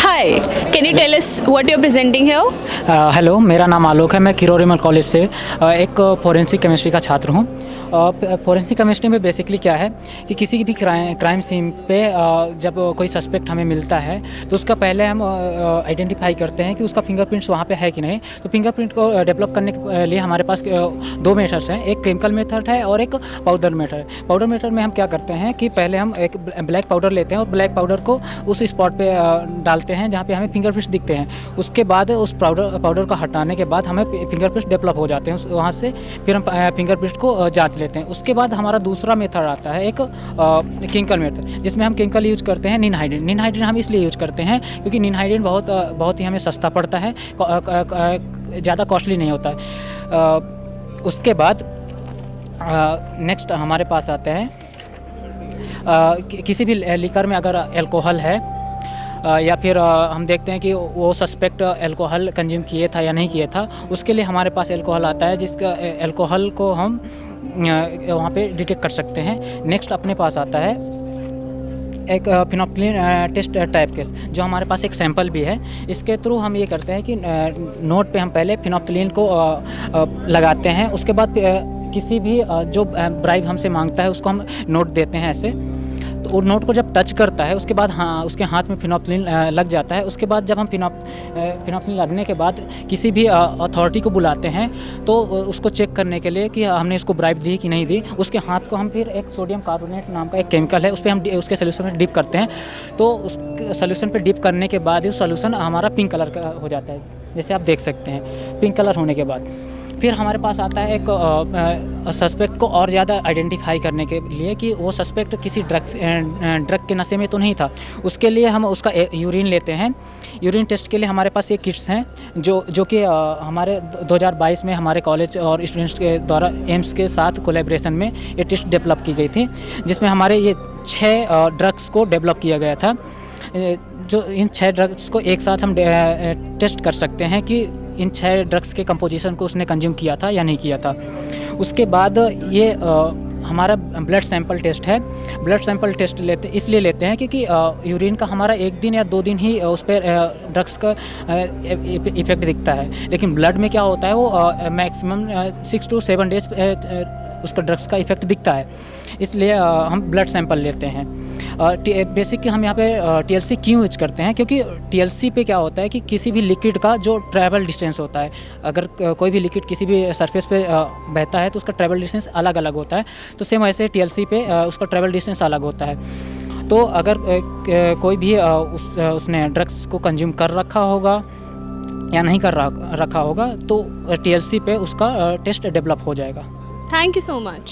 Hi, can you tell us what you're presenting here? Hello, मेरा नाम आलोक है। मैं किरोरीमल कॉलेज से एक फोरेंसिक केमिस्ट्री का छात्र हूँ। फोरेंसिक केमिस्ट्री में बेसिकली क्या है कि किसी भी क्राइम सीन पे जब कोई सस्पेक्ट हमें मिलता है तो उसका पहले हम आइडेंटिफाई करते हैं कि उसका फिंगरप्रिंट्स वहाँ पे है कि नहीं। तो फिंगरप्रिंट को डेवलप करने के लिए हमारे पास दो मेथड्स हैं, एक केमिकल मेथड है और एक पाउडर मेथड। पाउडर मेथड में हम क्या करते हैं कि पहले हम एक ब्लैक पाउडर लेते हैं और ब्लैक पाउडर को उस स्पॉट पे डालते हैं जहाँ पे हमें फिंगरप्रिंट्स दिखते हैं। उसके बाद उस पाउडर को हटाने के बाद हमें फिंगरप्रिंट्स डेवलप हो जाते हैं वहाँ से। फिर हम फिंगरप्रिंट्स को जांच लेते हैं। उसके बाद हमारा दूसरा मेथड आता है, एक केमिकल मेथड, जिसमें हम केमिकल यूज करते हैं निनहाइड्रीन। निनहाइड्रीन हम इसलिए यूज करते हैं क्योंकि निनहाइड्रीन बहुत ही हमें सस्ता पड़ता है, ज़्यादा कॉस्टली नहीं होता है। उसके बाद नेक्स्ट हमारे पास आते हैं किसी भी लिकर में अगर अल्कोहल है या फिर हम देखते हैं कि वो सस्पेक्ट अल्कोहल कंज्यूम किए था या नहीं किए था, उसके लिए हमारे पास अल्कोहल आता है, जिसका अल्कोहल को हम वहाँ पे डिटेक्ट कर सकते हैं। नेक्स्ट अपने पास आता है एक फिनोप्थिलीन टेस्ट टाइप केस, जो हमारे पास एक सैंपल भी है। इसके थ्रू हम ये करते हैं कि नोट पे हम पहले फिनोप्थिलीन को लगाते हैं। उसके बाद किसी भी जो ब्राइब हमसे मांगता है उसको हम नोट देते हैं ऐसे। तो वो नोट को जब टच करता है उसके बाद उसके हाथ में फिनोप्थिलीन लग जाता है। उसके बाद जब हम फिनोप्थिलीन लगने के बाद किसी भी अथॉरिटी को बुलाते हैं तो उसको चेक करने के लिए कि हमने इसको ब्राइब दी कि नहीं दी, उसके हाथ को हम फिर एक सोडियम कार्बोनेट नाम का एक केमिकल है उस पर हम उसके सोल्यूशन में डिप करते हैं। तो उस सोल्यूशन पे डिप करने के बाद ही सोल्यूशन हमारा पिंक कलर का हो जाता है, जैसे आप देख सकते हैं। पिंक कलर होने के बाद फिर हमारे पास आता है एक सस्पेक्ट को और ज़्यादा आइडेंटिफाई करने के लिए कि वो सस्पेक्ट किसी ड्रग के नशे में तो नहीं था। उसके लिए हम उसका यूरिन लेते हैं। यूरिन टेस्ट के लिए हमारे पास ये किट्स हैं जो कि हमारे 2022 में हमारे कॉलेज और स्टूडेंट्स के द्वारा एम्स के साथ कोलैबोरेशन में ये टेस्ट डेवलप की गई थी, जिसमें हमारे ये 6 ड्रग्स को डेवलप किया गया था। जो इन 6 ड्रग्स को एक साथ हम टेस्ट कर सकते हैं कि इन 6 ड्रग्स के कंपोजिशन को उसने कंज्यूम किया था या नहीं किया था। उसके बाद ये हमारा ब्लड सैंपल टेस्ट है। ब्लड सैंपल टेस्ट इसलिए लेते हैं क्योंकि यूरिन का हमारा 1 दिन या 2 दिन ही उस पर ड्रग्स का इफेक्ट दिखता है, लेकिन ब्लड में क्या होता है वो मैक्सिमम 6 to 7 डेज उसका ड्रग्स का इफेक्ट दिखता है। इसलिए हम ब्लड सैंपल लेते हैं। बेसिक हम यहाँ पे TLC क्यों यूज करते हैं, क्योंकि TLC पे क्या होता है कि किसी भी लिक्विड का जो ट्रैवल डिस्टेंस होता है, अगर कोई भी लिक्विड किसी भी सरफेस पे बहता है तो उसका ट्रैवल डिस्टेंस अलग अलग होता है। तो सेम वैसे TLC पे उसका ट्रैवल डिस्टेंस अलग होता है। तो अगर कोई भी उसने ड्रग्स को कंज्यूम कर रखा होगा या नहीं कर रखा होगा तो TLC पे उसका टेस्ट डेवलप हो जाएगा। Thank you so much.